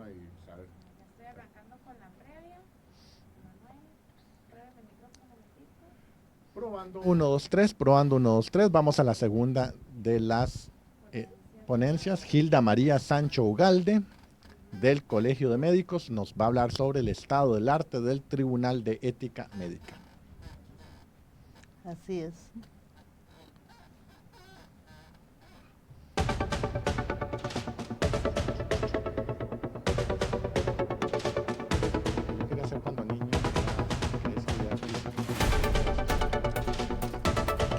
micrófono y saber. Ya estoy arrancando con la previa. Manuel, prueba el micrófono un momentito. Probando 1, 2, 3, probando 1, 2, 3. Vamos a la segunda de las ponencias. Gilda María Sancho Ugalde, del Colegio de Médicos, nos va a hablar sobre el estado del arte del Tribunal de Ética Médica. Así es. Yo quería hacer cuando niño.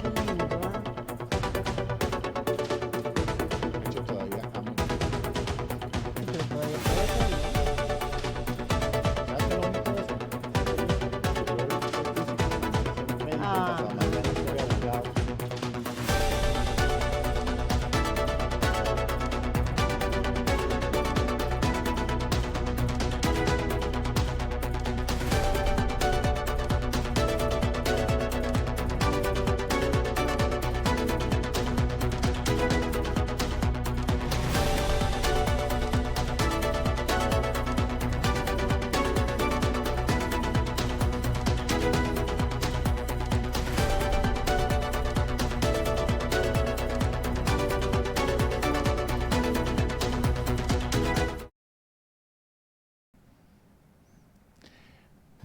Qué lindo, ¿ah? De hecho, todavía amo. Pero todavía puede hacerlo. ¿Sabes qué es lo único de eso? Médico, Ah. pasado mañana soy abogado.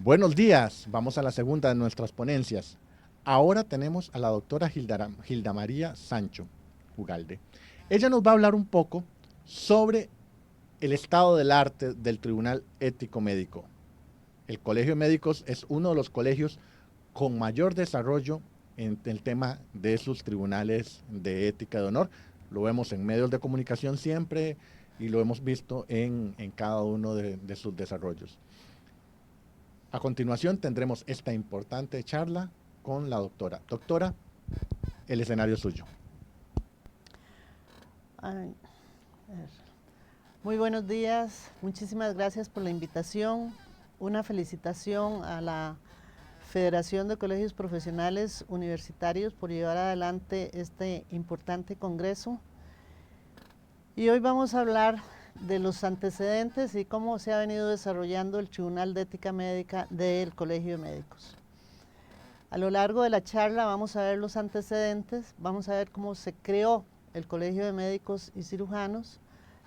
Buenos días, vamos a la segunda de nuestras ponencias. Ahora tenemos a la doctora Gilda María Sancho Ugalde. Ella nos va a hablar un poco sobre el estado del arte del Tribunal Ético Médico. El Colegio de Médicos es uno de los colegios con mayor desarrollo en el tema de sus tribunales de ética de honor. Lo vemos en medios de comunicación siempre y lo hemos visto en cada uno de sus desarrollos. A continuación tendremos esta importante charla con la doctora. Doctora, el escenario es suyo. Ay, a ver. Muy buenos días, muchísimas gracias por la invitación. Una felicitación a la Federación de Colegios Profesionales Universitarios por llevar adelante este importante congreso. Y hoy vamos a hablar de los antecedentes y cómo se ha venido desarrollando el Tribunal de Ética Médica del Colegio de Médicos. A lo largo de la charla vamos a ver los antecedentes, vamos a ver cómo se creó el Colegio de Médicos y Cirujanos,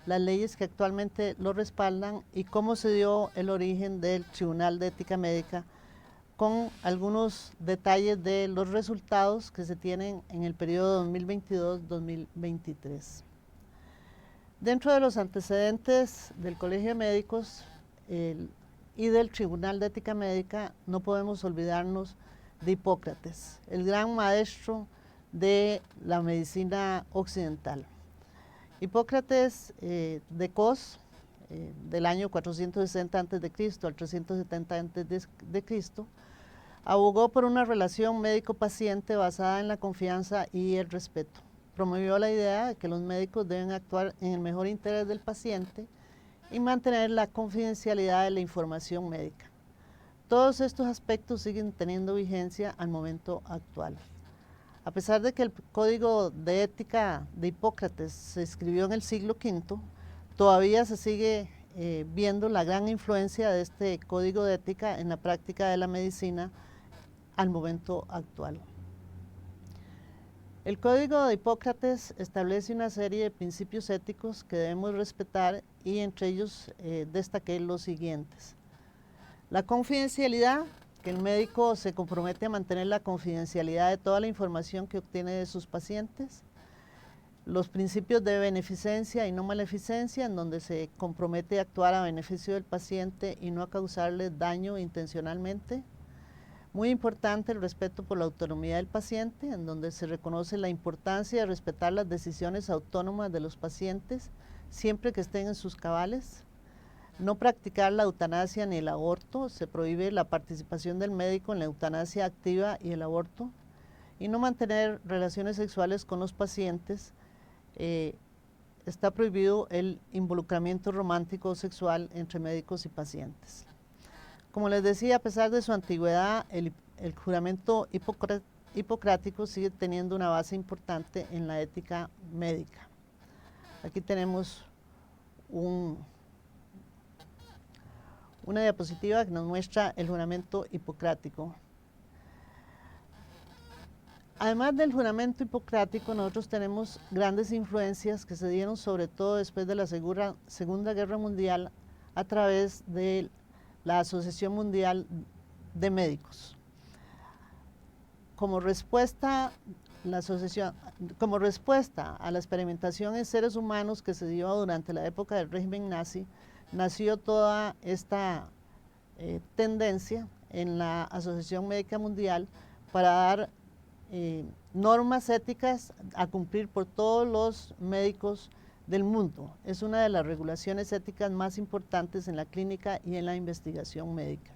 las leyes que actualmente lo respaldan y cómo se dio el origen del Tribunal de Ética Médica, con algunos detalles de los resultados que se tienen en el periodo 2022-2023. Dentro de los antecedentes del Colegio de Médicos y del Tribunal de Ética Médica, no podemos olvidarnos de Hipócrates, el gran maestro de la medicina occidental. Hipócrates de Cos, del año 460 a.C. al 370 a.C., abogó por una relación médico-paciente basada en la confianza y el respeto. Promovió la idea de que los médicos deben actuar en el mejor interés del paciente y mantener la confidencialidad de la información médica. Todos estos aspectos siguen teniendo vigencia al momento actual. A pesar de que el Código de Ética de Hipócrates se escribió en el siglo V, todavía se sigue viendo la gran influencia de este Código de Ética en la práctica de la medicina al momento actual. El Código de Hipócrates establece una serie de principios éticos que debemos respetar y entre ellos destaqué los siguientes. La confidencialidad, que el médico se compromete a mantener la confidencialidad de toda la información que obtiene de sus pacientes. Los principios de beneficencia y no maleficencia, en donde se compromete a actuar a beneficio del paciente y no a causarle daño intencionalmente. Muy importante el respeto por la autonomía del paciente, en donde se reconoce la importancia de respetar las decisiones autónomas de los pacientes, siempre que estén en sus cabales. No practicar la eutanasia ni el aborto, se prohíbe la participación del médico en la eutanasia activa y el aborto. Y no mantener relaciones sexuales con los pacientes, está prohibido el involucramiento romántico o sexual entre médicos y pacientes. Como les decía, a pesar de su antigüedad, el juramento hipocrático sigue teniendo una base importante en la ética médica. Aquí tenemos una diapositiva que nos muestra el juramento hipocrático. Además del juramento hipocrático, nosotros tenemos grandes influencias que se dieron sobre todo después de la Segunda Guerra Mundial a través de la Asociación Mundial de Médicos. Como respuesta a la experimentación en seres humanos que se dio durante la época del régimen nazi, nació toda esta tendencia en la Asociación Médica Mundial para dar normas éticas a cumplir por todos los médicos del mundo. Es una de las regulaciones éticas más importantes en la clínica y en la investigación médica.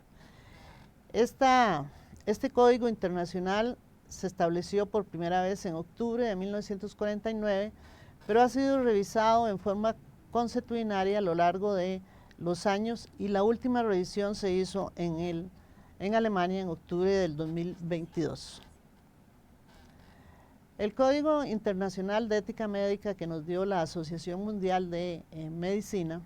Este código internacional se estableció por primera vez en octubre de 1949, pero ha sido revisado en forma consuetudinaria a lo largo de los años y la última revisión se hizo en Alemania en octubre del 2022. El Código Internacional de Ética Médica que nos dio la Asociación Mundial de Medicina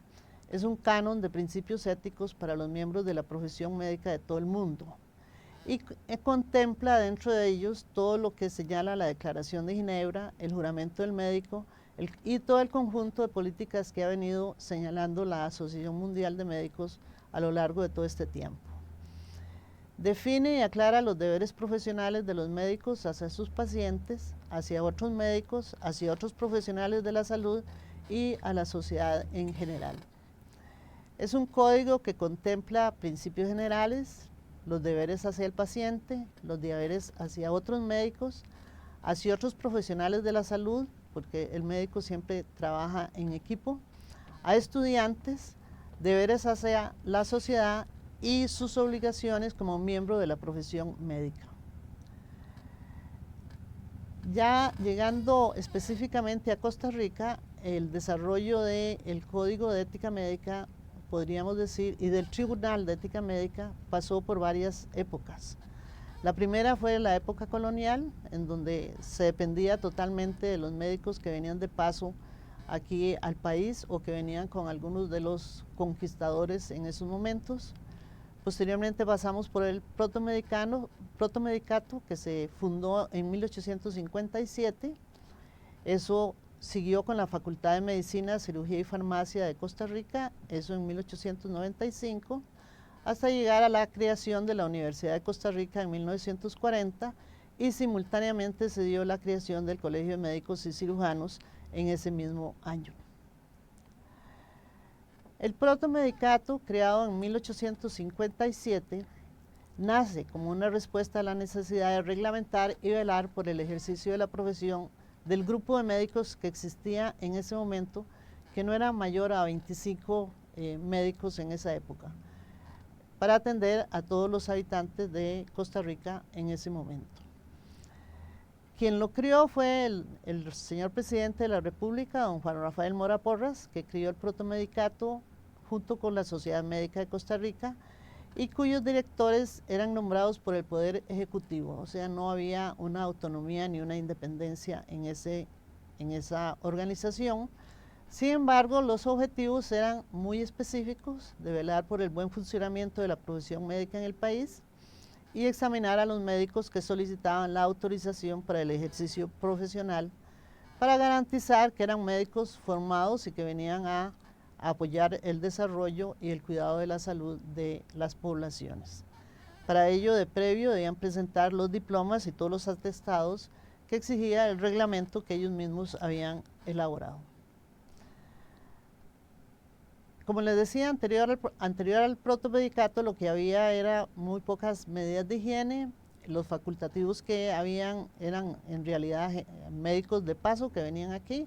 es un canon de principios éticos para los miembros de la profesión médica de todo el mundo y contempla dentro de ellos todo lo que señala la Declaración de Ginebra, el juramento del médico y todo el conjunto de políticas que ha venido señalando la Asociación Mundial de Médicos a lo largo de todo este tiempo. Define y aclara los deberes profesionales de los médicos hacia sus pacientes, hacia otros médicos, hacia otros profesionales de la salud y a la sociedad en general. Es un código que contempla principios generales, los deberes hacia el paciente, los deberes hacia otros médicos, hacia otros profesionales de la salud, porque el médico siempre trabaja en equipo, a estudiantes, deberes hacia la sociedad y sus obligaciones como miembro de la profesión médica. Ya llegando específicamente a Costa Rica, el desarrollo del Código de Ética Médica, podríamos decir, y del Tribunal de Ética Médica pasó por varias épocas. La primera fue la época colonial, en donde se dependía totalmente de los médicos que venían de paso aquí al país o que venían con algunos de los conquistadores en esos momentos. Posteriormente pasamos por el protomedicato que se fundó en 1857. Eso siguió con la Facultad de Medicina, Cirugía y Farmacia de Costa Rica, eso en 1895, hasta llegar a la creación de la Universidad de Costa Rica en 1940 y simultáneamente se dio la creación del Colegio de Médicos y Cirujanos en ese mismo año. El protomedicato, creado en 1857, nace como una respuesta a la necesidad de reglamentar y velar por el ejercicio de la profesión del grupo de médicos que existía en ese momento, que no era mayor a 25 médicos en esa época, para atender a todos los habitantes de Costa Rica en ese momento. Quien lo crió fue el señor presidente de la República, don Juan Rafael Mora Porras, que crió el protomedicato junto con la Sociedad Médica de Costa Rica y cuyos directores eran nombrados por el Poder Ejecutivo, o sea, no había una autonomía ni una independencia en esa organización. Sin embargo, los objetivos eran muy específicos, de velar por el buen funcionamiento de la profesión médica en el país y examinar a los médicos que solicitaban la autorización para el ejercicio profesional para garantizar que eran médicos formados y que venían a apoyar el desarrollo y el cuidado de la salud de las poblaciones. Para ello, de previo, debían presentar los diplomas y todos los atestados que exigía el reglamento que ellos mismos habían elaborado. Como les decía, anterior al protomedicato, lo que había era muy pocas medidas de higiene. Los facultativos que habían eran en realidad médicos de paso que venían aquí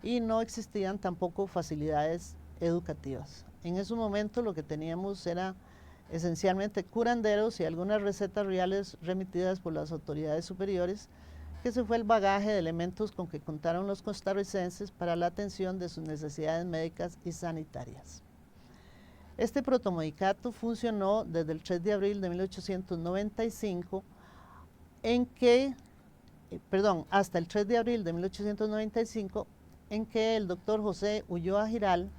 y no existían tampoco facilidades educativas. En ese momento lo que teníamos era esencialmente curanderos y algunas recetas reales remitidas por las autoridades superiores, que ese fue el bagaje de elementos con que contaron los costarricenses para la atención de sus necesidades médicas y sanitarias. Este protomedicato funcionó desde el 3 de abril de 1895, hasta el 3 de abril de 1895, en que el doctor José Ulloa Giral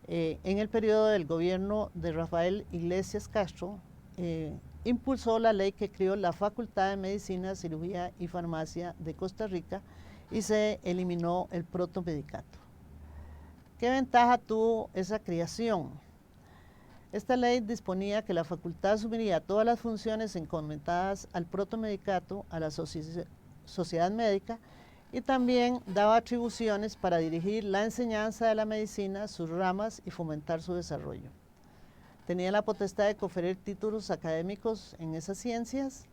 en el periodo del gobierno de Rafael Iglesias Castro, impulsó la ley que creó la Facultad de Medicina, Cirugía y Farmacia de Costa Rica y se eliminó el protomedicato. ¿Qué ventaja tuvo esa creación? Esta ley disponía que la facultad asumiría todas las funciones encomendadas al protomedicato, a la sociedad médica, y también daba atribuciones para dirigir la enseñanza de la medicina, sus ramas y fomentar su desarrollo. Tenía la potestad de conferir títulos académicos en esas ciencias,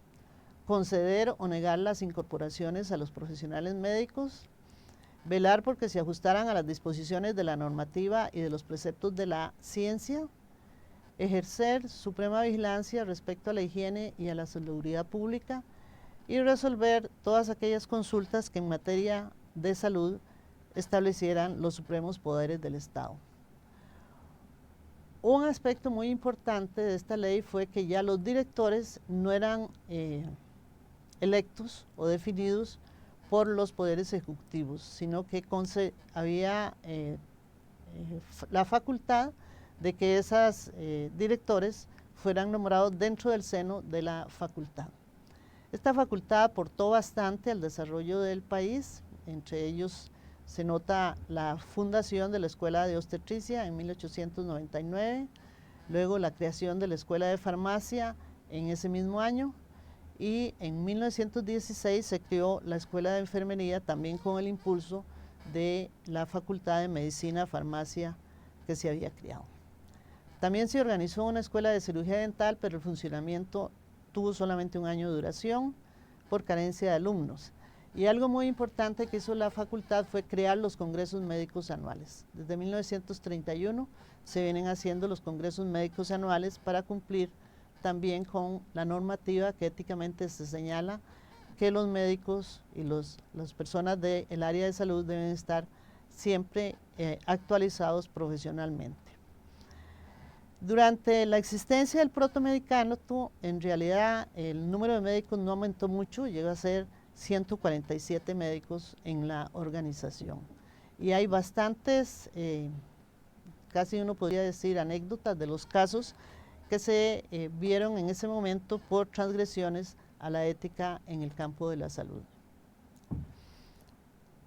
conceder o negar las incorporaciones a los profesionales médicos, velar porque se ajustaran a las disposiciones de la normativa y de los preceptos de la ciencia, ejercer suprema vigilancia respecto a la higiene y a la salubridad pública y resolver todas aquellas consultas que en materia de salud establecieran los supremos poderes del Estado. Un aspecto muy importante de esta ley fue que ya los directores no eran electos o definidos por los poderes ejecutivos, sino que había la facultad de que esos directores fueran nombrados dentro del seno de la facultad. Esta facultad aportó bastante al desarrollo del país, entre ellos se nota la fundación de la Escuela de Obstetricia en 1899, luego la creación de la Escuela de Farmacia en ese mismo año y en 1916 se creó la Escuela de Enfermería también con el impulso de la Facultad de Medicina, Farmacia que se había creado. También se organizó una escuela de cirugía dental, pero el funcionamiento tuvo solamente un año de duración por carencia de alumnos. Y algo muy importante que hizo la facultad fue crear los congresos médicos anuales. Desde 1931 se vienen haciendo los congresos médicos anuales para cumplir también con la normativa que éticamente se señala que los médicos y las personas del área de salud deben estar siempre actualizados profesionalmente. Durante la existencia del protomedicato, en realidad el número de médicos no aumentó mucho, llegó a ser 147 médicos en la organización. Y hay bastantes, casi uno podría decir, anécdotas de los casos que se vieron en ese momento por transgresiones a la ética en el campo de la salud.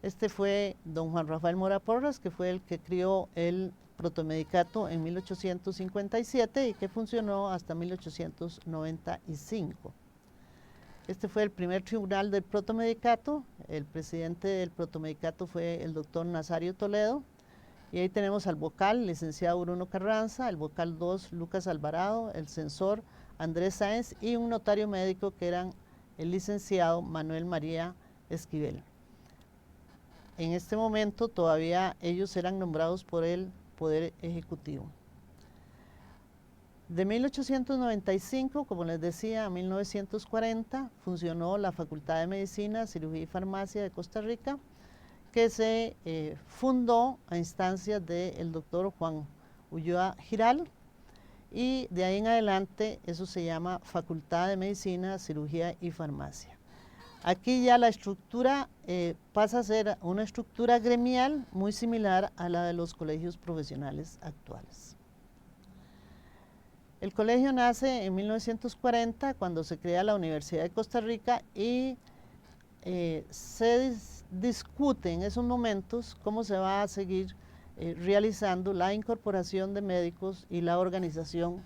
Este fue don Juan Rafael Mora Porras, que fue el que creó el protomedicato en 1857 y que funcionó hasta 1895. Este fue el primer tribunal del protomedicato. El presidente del protomedicato fue el doctor Nazario Toledo. Y ahí tenemos al vocal, licenciado Bruno Carranza, el vocal 2, Lucas Alvarado, el censor Andrés Sáenz y un notario médico que eran el licenciado Manuel María Esquivel. En este momento todavía ellos eran nombrados por el Poder Ejecutivo. De 1895, como les decía, a 1940 funcionó la Facultad de Medicina, Cirugía y Farmacia de Costa Rica, que se fundó a instancias del doctor Juan Ulloa Giral, y de ahí en adelante eso se llama Facultad de Medicina, Cirugía y Farmacia. Aquí ya la estructura pasa a ser una estructura gremial muy similar a la de los colegios profesionales actuales. El colegio nace en 1940 cuando se crea la Universidad de Costa Rica y se discute en esos momentos cómo se va a seguir realizando la incorporación de médicos y la organización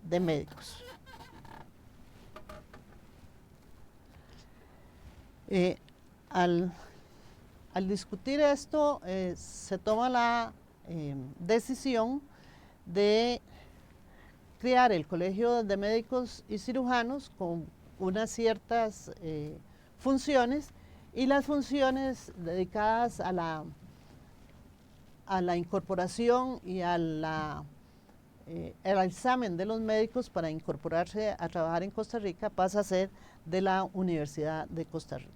de médicos. Al discutir esto, se toma la decisión de crear el Colegio de Médicos y Cirujanos con unas ciertas funciones, y las funciones dedicadas a la incorporación y al examen de los médicos para incorporarse a trabajar en Costa Rica pasa a ser de la Universidad de Costa Rica.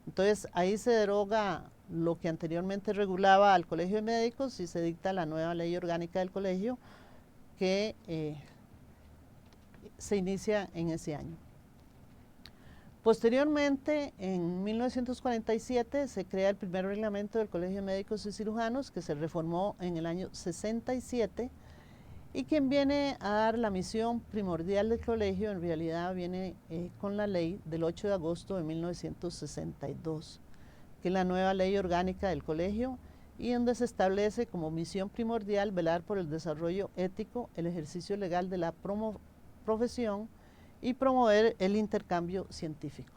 Entonces ahí se deroga lo que anteriormente regulaba al Colegio de Médicos y se dicta la nueva ley orgánica del colegio que se inicia en ese año. Posteriormente, en 1947, se crea el primer reglamento del Colegio de Médicos y Cirujanos, que se reformó en el año 67, y quien viene a dar la misión primordial del colegio, en realidad viene con la ley del 8 de agosto de 1962, que es la nueva ley orgánica del colegio, y donde se establece como misión primordial velar por el desarrollo ético, el ejercicio legal de la profesión y promover el intercambio científico.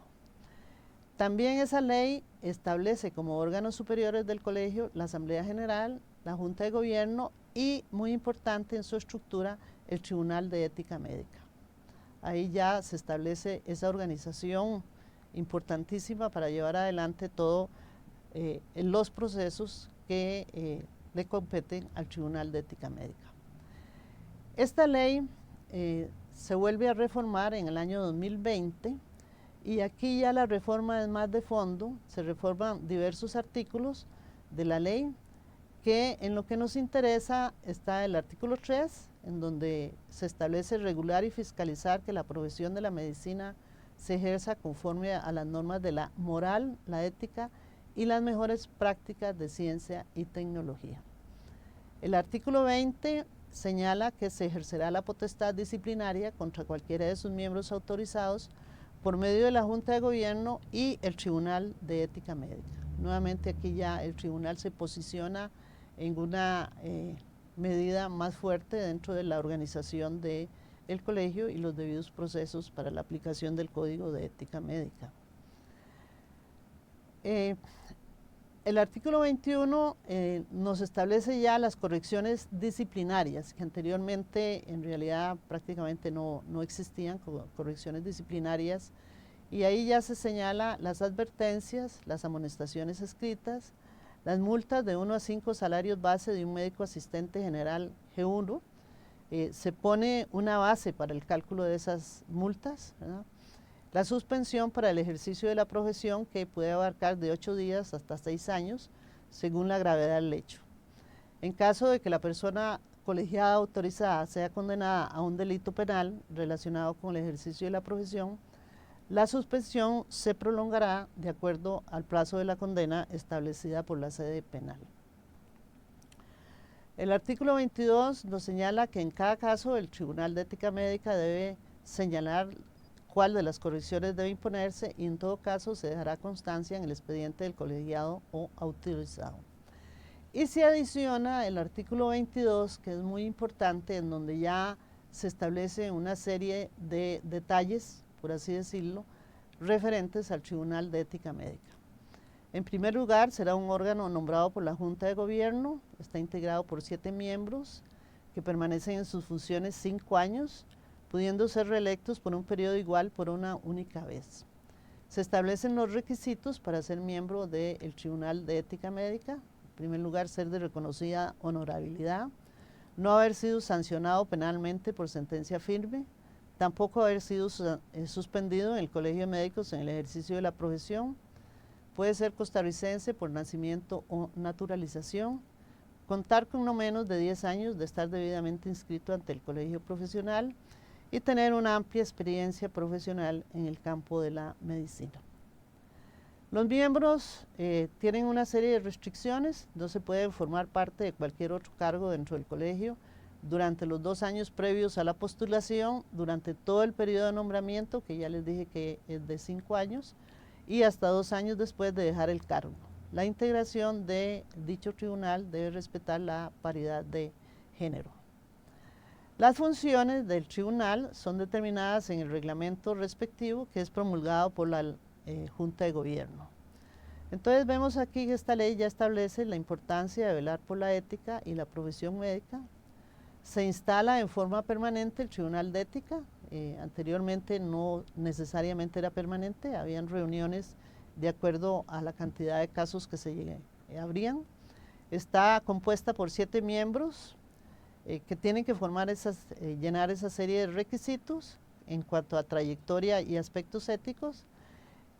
También esa ley establece como órganos superiores del colegio la Asamblea General, la Junta de Gobierno y, muy importante en su estructura, el Tribunal de Ética Médica. Ahí ya se establece esa organización importantísima para llevar adelante todos los procesos que le competen al Tribunal de Ética Médica. Esta ley se vuelve a reformar en el año 2020 y aquí ya la reforma es más de fondo, se reforman diversos artículos de la ley, que en lo que nos interesa está el artículo 3, en donde se establece regular y fiscalizar que la profesión de la medicina se ejerza conforme a las normas de la moral, la ética y las mejores prácticas de ciencia y tecnología. El artículo 20 señala que se ejercerá la potestad disciplinaria contra cualquiera de sus miembros autorizados por medio de la Junta de Gobierno y el Tribunal de Ética Médica. Nuevamente aquí ya el tribunal se posiciona en una medida más fuerte dentro de la organización del colegio y los debidos procesos para la aplicación del Código de Ética Médica. El artículo 21 nos establece ya las correcciones disciplinarias, que anteriormente en realidad prácticamente no existían correcciones disciplinarias, y ahí ya se señala las advertencias, las amonestaciones escritas, las multas de 1 a 5 salarios base de un médico asistente general G1, se pone una base para el cálculo de esas multas, ¿verdad? La suspensión para el ejercicio de la profesión, que puede abarcar de 8 días hasta 6 años, según la gravedad del hecho. En caso de que la persona colegiada autorizada sea condenada a un delito penal relacionado con el ejercicio de la profesión, la suspensión se prolongará de acuerdo al plazo de la condena establecida por la sede penal. El artículo 22 nos señala que en cada caso el Tribunal de Ética Médica debe señalar cuál de las correcciones debe imponerse y en todo caso se dejará constancia en el expediente del colegiado o autorizado. Y se adiciona el artículo 22, que es muy importante, en donde ya se establece una serie de detalles, por así decirlo, referentes al Tribunal de Ética Médica. En primer lugar, será un órgano nombrado por la Junta de Gobierno, está integrado por 7 miembros que permanecen en sus funciones 5 años, pudiendo ser reelectos por un periodo igual por una única vez. Se establecen los requisitos para ser miembro del Tribunal de Ética Médica. En primer lugar, ser de reconocida honorabilidad, no haber sido sancionado penalmente por sentencia firme, tampoco haber sido suspendido en el Colegio de Médicos en el ejercicio de la profesión, puede ser costarricense por nacimiento o naturalización, contar con no menos de 10 años de estar debidamente inscrito ante el colegio profesional y tener una amplia experiencia profesional en el campo de la medicina. Los miembros tienen una serie de restricciones, no se pueden formar parte de cualquier otro cargo dentro del colegio durante los 2 años previos a la postulación, durante todo el periodo de nombramiento, que ya les dije que es de 5 años, y hasta 2 años después de dejar el cargo. La integración de dicho tribunal debe respetar la paridad de género. Las funciones del tribunal son determinadas en el reglamento respectivo, que es promulgado por la Junta de Gobierno. Entonces vemos aquí que esta ley ya establece la importancia de velar por la ética y la profesión médica. Se instala en forma permanente el Tribunal de Ética. Anteriormente no necesariamente era permanente, habían reuniones de acuerdo a la cantidad de casos que se abrían. Está compuesta por 7 miembros que tienen que llenar esa serie de requisitos en cuanto a trayectoria y aspectos éticos,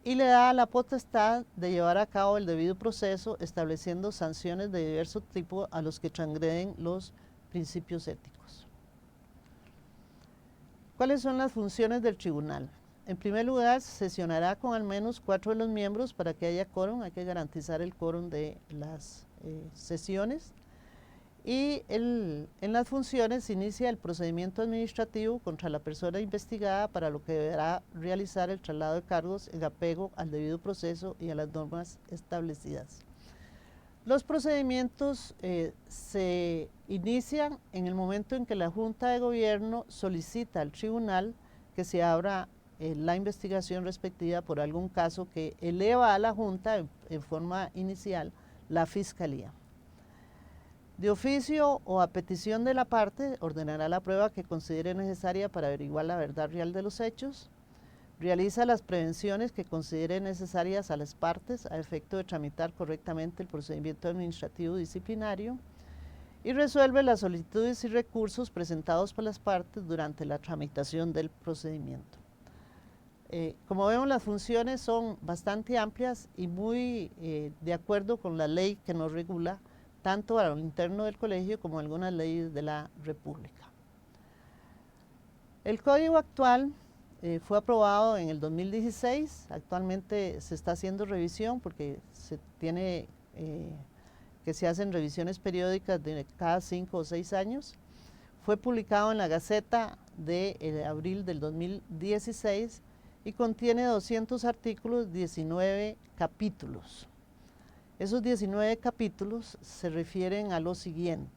y le da la potestad de llevar a cabo el debido proceso, estableciendo sanciones de diverso tipo a los que transgreden los principios éticos. ¿Cuáles son las funciones del tribunal? En primer lugar, sesionará con al menos 4 de los miembros para que haya quórum, hay que garantizar el quórum de las sesiones. Y en las funciones se inicia el procedimiento administrativo contra la persona investigada, para lo que deberá realizar el traslado de cargos en apego al debido proceso y a las normas establecidas. Los procedimientos se inician en el momento en que la Junta de Gobierno solicita al tribunal que se abra la investigación respectiva por algún caso que eleva a la Junta en forma inicial la Fiscalía. De oficio o a petición de la parte, ordenará la prueba que considere necesaria para averiguar la verdad real de los hechos, realiza las prevenciones que considere necesarias a las partes a efecto de tramitar correctamente el procedimiento administrativo disciplinario y resuelve las solicitudes y recursos presentados por las partes durante la tramitación del procedimiento. Como vemos, las funciones son bastante amplias y muy de acuerdo con la ley que nos regula, tanto a lo interno del colegio como algunas leyes de la República. El código actual fue aprobado en el 2016, actualmente se está haciendo revisión porque se tiene que se hacen revisiones periódicas de cada 5 o 6 años. Fue publicado en la Gaceta de abril del 2016 y contiene 200 artículos, 19 capítulos. Esos 19 capítulos se refieren a lo siguiente.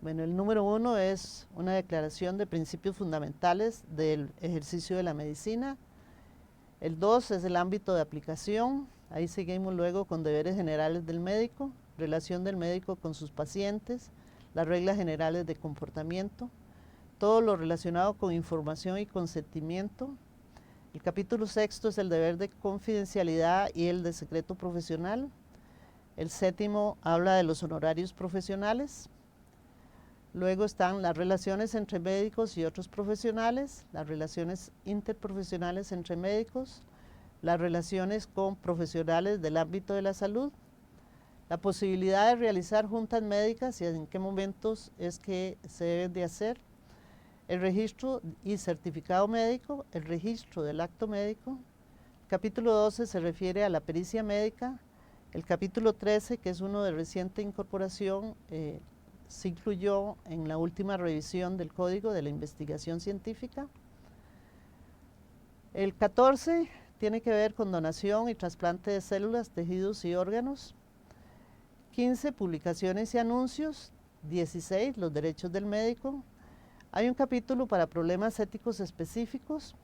Bueno, el número 1 es una declaración de principios fundamentales del ejercicio de la medicina. El 2 es el ámbito de aplicación. Ahí seguimos luego con deberes generales del médico, relación del médico con sus pacientes, las reglas generales de comportamiento, todo lo relacionado con información y consentimiento. El capítulo 6 es el deber de confidencialidad y el de secreto profesional. El 7 habla de los honorarios profesionales. Luego están las relaciones entre médicos y otros profesionales, las relaciones interprofesionales entre médicos, las relaciones con profesionales del ámbito de la salud, la posibilidad de realizar juntas médicas y en qué momentos es que se deben de hacer, el registro y certificado médico, el registro del acto médico. El capítulo 12 se refiere a la pericia médica. El capítulo 13, que es uno de reciente incorporación, se incluyó en la última revisión del Código de la Investigación Científica. El 14 tiene que ver con donación y trasplante de células, tejidos y órganos. 15, publicaciones y anuncios. 16, los derechos del médico. Hay un capítulo para problemas éticos específicos.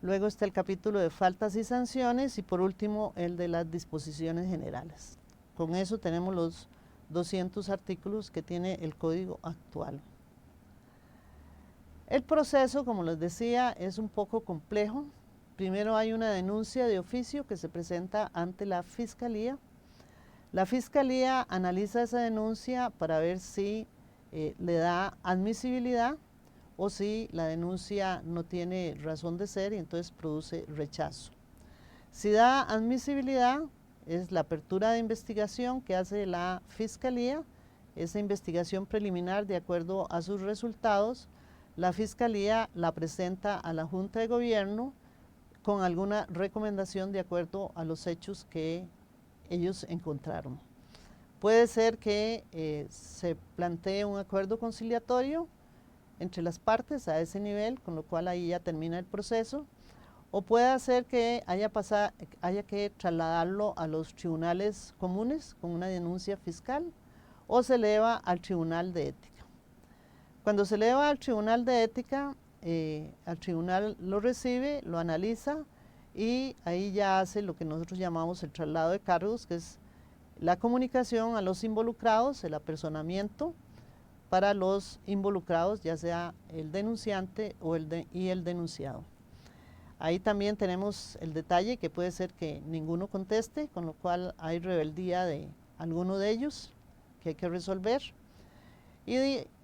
Luego está el capítulo de faltas y sanciones y por último el de las disposiciones generales. Con eso tenemos los 200 artículos que tiene el código actual. El proceso, como les decía, es un poco complejo. Primero hay una denuncia de oficio que se presenta ante la Fiscalía. La Fiscalía analiza esa denuncia para ver si le da admisibilidad o si la denuncia no tiene razón de ser y entonces produce rechazo. Si da admisibilidad, es la apertura de investigación que hace la Fiscalía. Esa investigación preliminar, de acuerdo a sus resultados, la Fiscalía la presenta a la Junta de Gobierno con alguna recomendación de acuerdo a los hechos que ellos encontraron. Puede ser que se plantee un acuerdo conciliatorio entre las partes a ese nivel, con lo cual ahí ya termina el proceso, o puede ser que haya que trasladarlo a los tribunales comunes con una denuncia fiscal, o se eleva al Tribunal de Ética. Cuando se eleva al Tribunal de Ética, al tribunal lo recibe, lo analiza y ahí ya hace lo que nosotros llamamos el traslado de cargos, que es la comunicación a los involucrados, el apersonamiento para los involucrados, ya sea el denunciante y el denunciado. Ahí también tenemos el detalle que puede ser que ninguno conteste, con lo cual hay rebeldía de alguno de ellos que hay que resolver. Y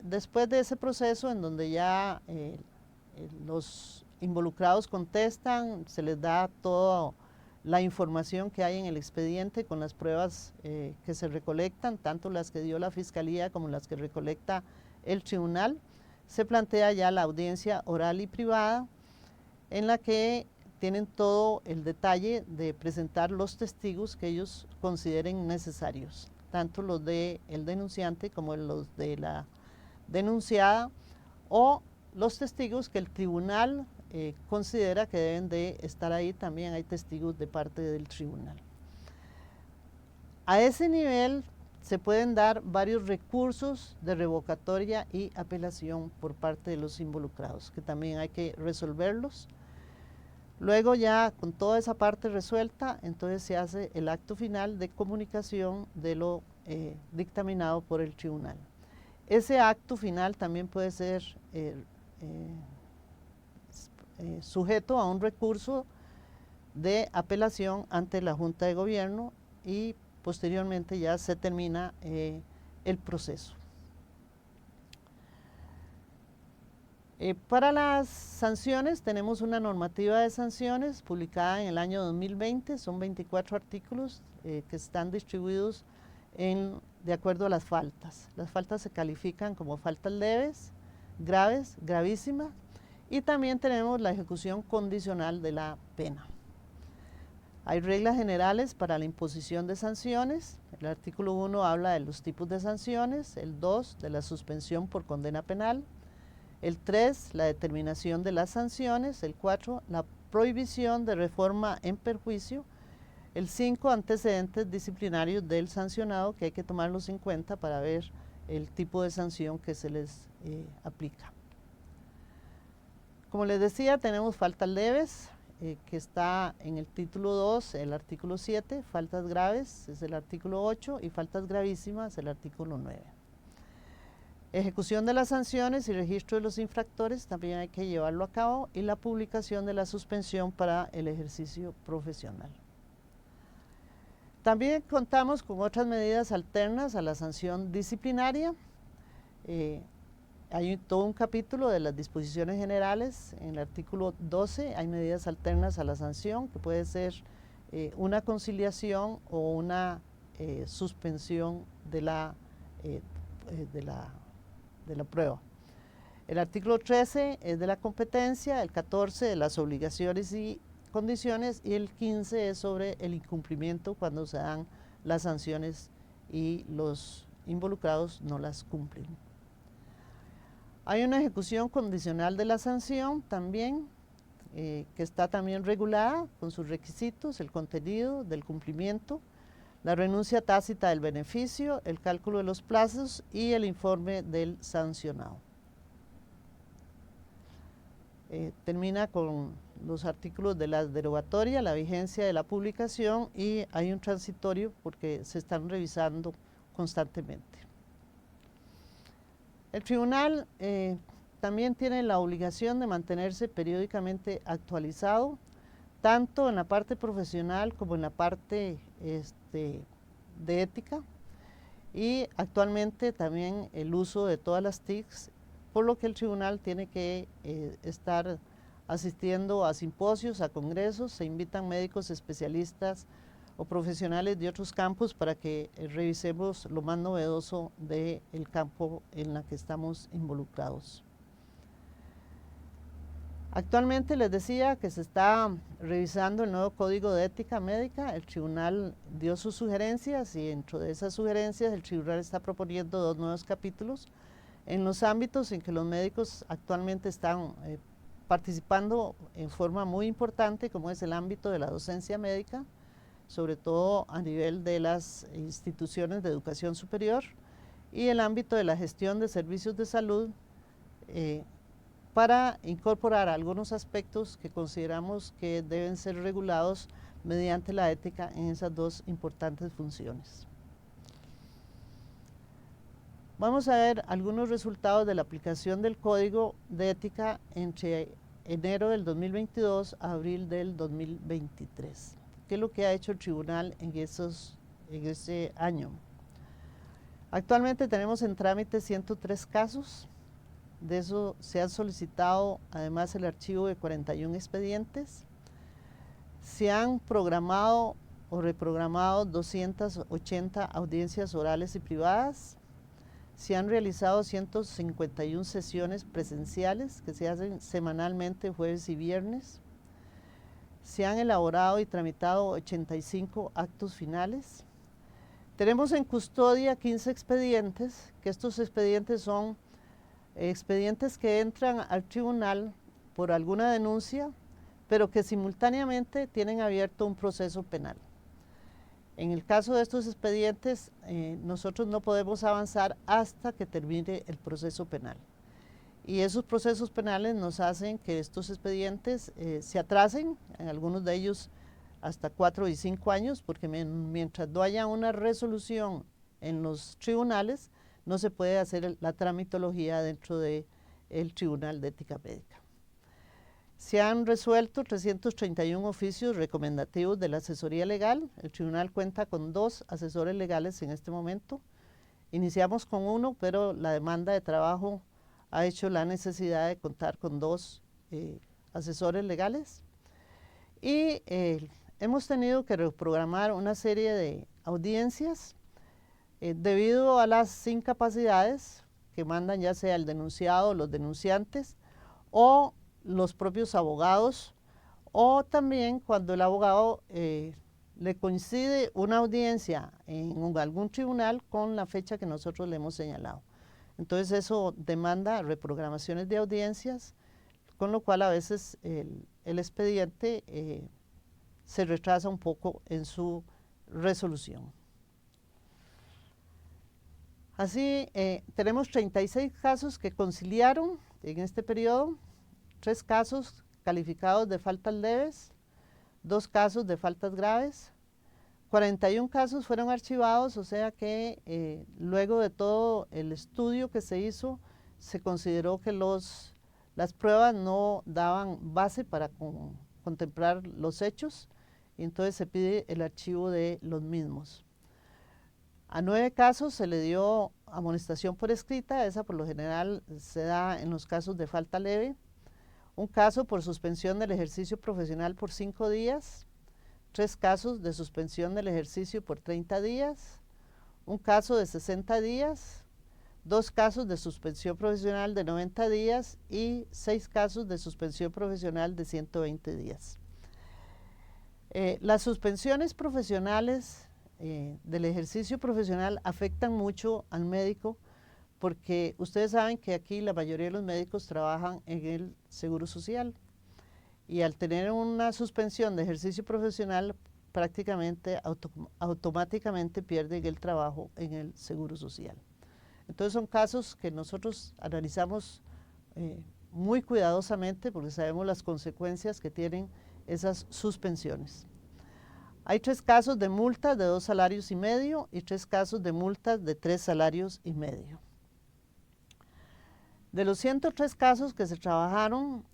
después de ese proceso en donde ya los involucrados contestan, se les da toda la información que hay en el expediente con las pruebas que se recolectan, tanto las que dio la Fiscalía como las que recolecta el tribunal, se plantea ya la audiencia oral y privada, en la que tienen todo el detalle de presentar los testigos que ellos consideren necesarios, tanto los del denunciante como los de la denunciada, o los testigos que el tribunal considera que deben de estar ahí. También hay testigos de parte del tribunal. A ese nivel se pueden dar varios recursos de revocatoria y apelación por parte de los involucrados, que también hay que resolverlos. Luego, ya con toda esa parte resuelta, entonces se hace el acto final de comunicación de lo dictaminado por el tribunal. Ese acto final también puede ser sujeto a un recurso de apelación ante la Junta de Gobierno, y posteriormente ya se termina el proceso. Para las sanciones, tenemos una normativa de sanciones publicada en el año 2020, son 24 artículos que están distribuidos de acuerdo a las faltas. Las faltas se califican como faltas leves, graves, gravísimas, y también tenemos la ejecución condicional de la pena. Hay reglas generales para la imposición de sanciones. El artículo 1 habla de los tipos de sanciones, el 2 de la suspensión por condena penal, el 3 la determinación de las sanciones, el 4 la prohibición de reforma en perjuicio, el 5 antecedentes disciplinarios del sancionado, que hay que tomarlos en cuenta para ver el tipo de sanción que se les aplica. Como les decía, tenemos faltas leves, que está en el título 2, el artículo 7, faltas graves es el artículo 8 y faltas gravísimas el artículo 9. Ejecución de las sanciones y registro de los infractores también hay que llevarlo a cabo, y la publicación de la suspensión para el ejercicio profesional. También contamos con otras medidas alternas a la sanción disciplinaria. Hay todo un capítulo de las disposiciones generales. En el artículo 12 hay medidas alternas a la sanción, que puede ser una conciliación o una suspensión de la prueba. El artículo 13 es de la competencia, el 14 de las obligaciones y condiciones, y el 15 es sobre el incumplimiento, cuando se dan las sanciones y los involucrados no las cumplen. Hay una ejecución condicional de la sanción también, que está también regulada con sus requisitos, el contenido del cumplimiento, la renuncia tácita del beneficio, el cálculo de los plazos y el informe del sancionado. Termina con los artículos de la derogatoria, la vigencia de la publicación, y hay un transitorio porque se están revisando constantemente. El tribunal también tiene la obligación de mantenerse periódicamente actualizado, tanto en la parte profesional como en la parte de ética, y actualmente también el uso de todas las TICs, por lo que el tribunal tiene que estar asistiendo a simposios, a congresos. Se invitan médicos especialistas o profesionales de otros campos para que revisemos lo más novedoso del campo en la que estamos involucrados. Actualmente les decía que se está revisando el nuevo Código de Ética Médica. El tribunal dio sus sugerencias, y dentro de esas sugerencias el tribunal está proponiendo 2 nuevos capítulos en los ámbitos en que los médicos actualmente están participando en forma muy importante, como es el ámbito de la docencia médica, sobre todo a nivel de las instituciones de educación superior, y el ámbito de la gestión de servicios de salud, para incorporar algunos aspectos que consideramos que deben ser regulados mediante la ética en esas 2 importantes funciones. Vamos a ver algunos resultados de la aplicación del Código de Ética entre enero del 2022 a abril del 2023. ¿Qué es lo que ha hecho el tribunal en ese año? Actualmente tenemos en trámite 103 casos. De eso se han solicitado además el archivo de 41 expedientes. Se han programado o reprogramado 280 audiencias orales y privadas. Se han realizado 151 sesiones presenciales que se hacen semanalmente, jueves y viernes. Se han elaborado y tramitado 85 actos finales. Tenemos en custodia 15 expedientes, que estos expedientes son expedientes que entran al tribunal por alguna denuncia, pero que simultáneamente tienen abierto un proceso penal. En el caso de estos expedientes, nosotros no podemos avanzar hasta que termine el proceso penal. Y esos procesos penales nos hacen que estos expedientes se atrasen, en algunos de ellos hasta 4 y 5 años, porque mientras no haya una resolución en los tribunales, no se puede hacer la tramitología dentro del Tribunal de Ética Médica. Se han resuelto 331 oficios recomendativos de la asesoría legal. El tribunal cuenta con 2 asesores legales en este momento. Iniciamos con 1, pero la demanda de trabajo ha hecho la necesidad de contar con 2 asesores legales. Y hemos tenido que reprogramar una serie de audiencias debido a las incapacidades que mandan ya sea el denunciado, los denunciantes o los propios abogados, o también cuando el abogado le coincide una audiencia en algún tribunal con la fecha que nosotros le hemos señalado. Entonces eso demanda reprogramaciones de audiencias, con lo cual a veces el expediente se retrasa un poco en su resolución. Así, tenemos 36 casos que conciliaron en este periodo, 3 casos calificados de faltas leves, 2 casos de faltas graves, 41 casos fueron archivados, o sea que luego de todo el estudio que se hizo, se consideró que las pruebas no daban base para contemplar los hechos, y entonces se pide el archivo de los mismos. A 9 casos se le dio amonestación por escrita, esa por lo general se da en los casos de falta leve. Un caso por suspensión del ejercicio profesional por 5 días, 3 casos de suspensión del ejercicio por 30 días, un caso de 60 días, 2 casos de suspensión profesional de 90 días y 6 casos de suspensión profesional de 120 días. Las suspensiones profesionales del ejercicio profesional afectan mucho al médico, porque ustedes saben que aquí la mayoría de los médicos trabajan en el Seguro Social, y al tener una suspensión de ejercicio profesional prácticamente automáticamente pierden el trabajo en el Seguro Social. Entonces son casos que nosotros analizamos muy cuidadosamente, porque sabemos las consecuencias que tienen esas suspensiones. Hay 3 casos de multas de 2 salarios y medio y 3 casos de multas de 3 salarios y medio. De los 103 casos que se trabajaron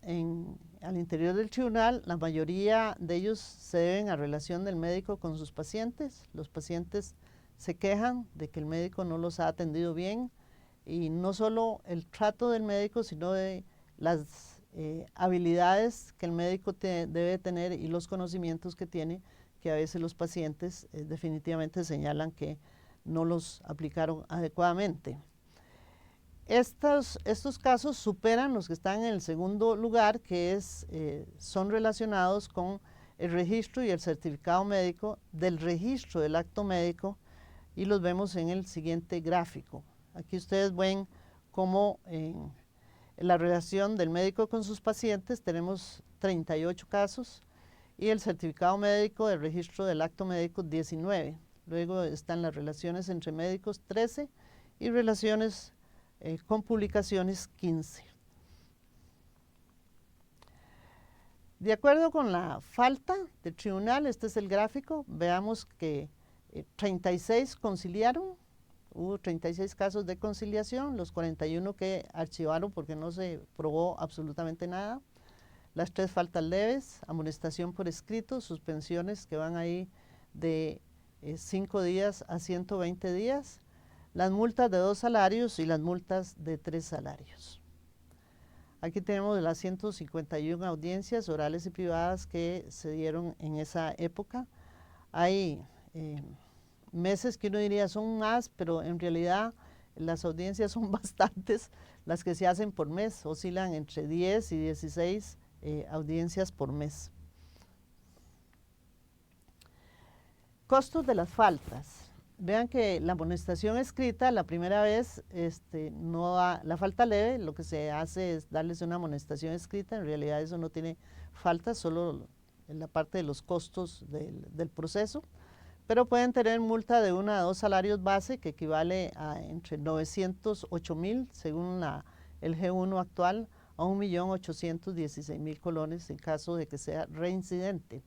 al interior del tribunal, la mayoría de ellos se deben a relación del médico con sus pacientes. Los pacientes se quejan de que el médico no los ha atendido bien, y no solo el trato del médico, sino de las habilidades que el médico debe tener y los conocimientos que tiene, que a veces los pacientes definitivamente señalan que no los aplicaron adecuadamente. Estos casos superan los que están en el segundo lugar, que son relacionados con el registro y el certificado médico del registro del acto médico, y los vemos en el siguiente gráfico. Aquí ustedes ven cómo en la relación del médico con sus pacientes tenemos 38 casos, y el certificado médico del registro del acto médico 19. Luego están las relaciones entre médicos 13 y relaciones con publicaciones 15. De acuerdo con la falta del tribunal, este es el gráfico, veamos que 36 conciliaron, hubo 36 casos de conciliación, los 41 que archivaron porque no se probó absolutamente nada. Las 3 faltas leves, amonestación por escrito, suspensiones que van ahí de 5 días a 120 días, las multas de 2 salarios y las multas de 3 salarios. Aquí tenemos las 151 audiencias orales y privadas que se dieron en esa época. Hay meses que uno diría son más, pero en realidad las audiencias son bastantes las que se hacen por mes, oscilan entre 10 y 16 audiencias por mes. Costos de las faltas. Vean que la amonestación escrita, la primera vez, no da, la falta leve, lo que se hace es darles una amonestación escrita, en realidad eso no tiene falta, solo en la parte de los costos del proceso, pero pueden tener multa de 1 a 2 salarios base, que equivale a entre 908.000, según el G1 actual, a 1.816.000 colones en caso de que sea reincidente.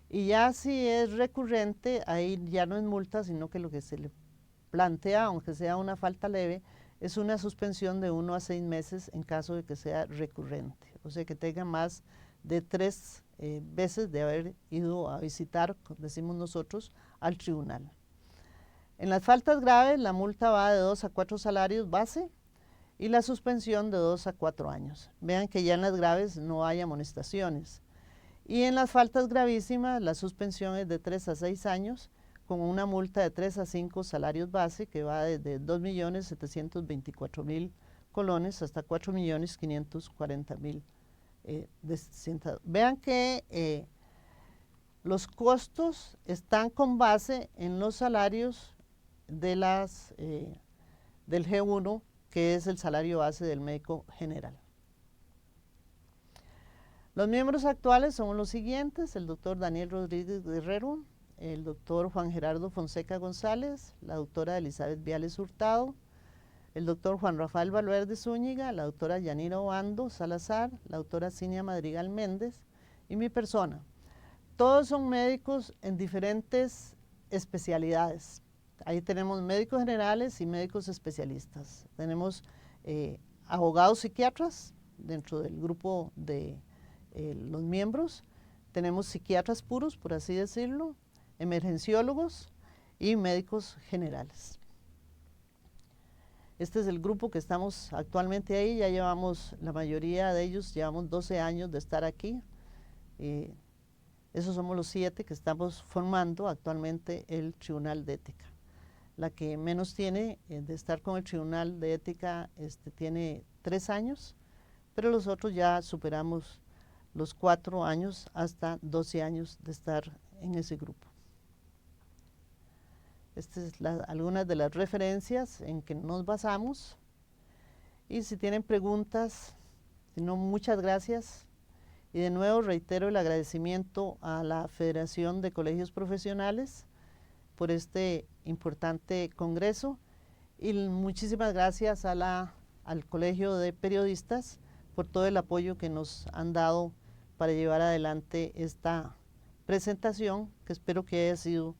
Y ya si es recurrente, ahí ya no es multa, sino que lo que se le plantea, aunque sea una falta leve, es una suspensión de 1 a 6 meses en caso de que sea recurrente. O sea, que tenga más de 3 veces de haber ido a visitar, decimos nosotros, al tribunal. En las faltas graves, la multa va de 2 a 4 salarios base y la suspensión de 2 a 4 años. Vean que ya en las graves no hay amonestaciones. Y en las faltas gravísimas, la suspensión es de 3 a 6 años, con una multa de 3 a 5 salarios base, que va desde 2.724.000 colones hasta 4.540.000. Vean que los costos están con base en los salarios de del G1, que es el salario base del médico general. Los miembros actuales son los siguientes: el doctor Daniel Rodríguez Guerrero, el doctor Juan Gerardo Fonseca González, la doctora Elizabeth Viales Hurtado, el doctor Juan Rafael Valverde Zúñiga, la doctora Yanira Obando Salazar, la doctora Cinia Madrigal Méndez y mi persona. Todos son médicos en diferentes especialidades. Ahí tenemos médicos generales y médicos especialistas. Tenemos abogados psiquiatras dentro del grupo de los miembros. Tenemos psiquiatras puros, por así decirlo, emergenciólogos y médicos generales. Este es el grupo que estamos actualmente ahí, ya llevamos, la mayoría de ellos, llevamos 12 años de estar aquí. Esos somos los 7 que estamos formando actualmente el Tribunal de Ética. La que menos tiene de estar con el Tribunal de Ética tiene 3 años, pero los otros ya superamos los 4 años hasta 12 años de estar en ese grupo. Estas son algunas de las referencias en que nos basamos. Y si tienen preguntas, si no, muchas gracias. Y de nuevo reitero el agradecimiento a la Federación de Colegios Profesionales por este importante congreso. Y muchísimas gracias al Colegio de Periodistas por todo el apoyo que nos han dado para llevar adelante esta presentación, que espero que haya sido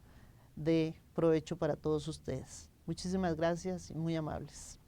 de provecho para todos ustedes. Muchísimas gracias y muy amables.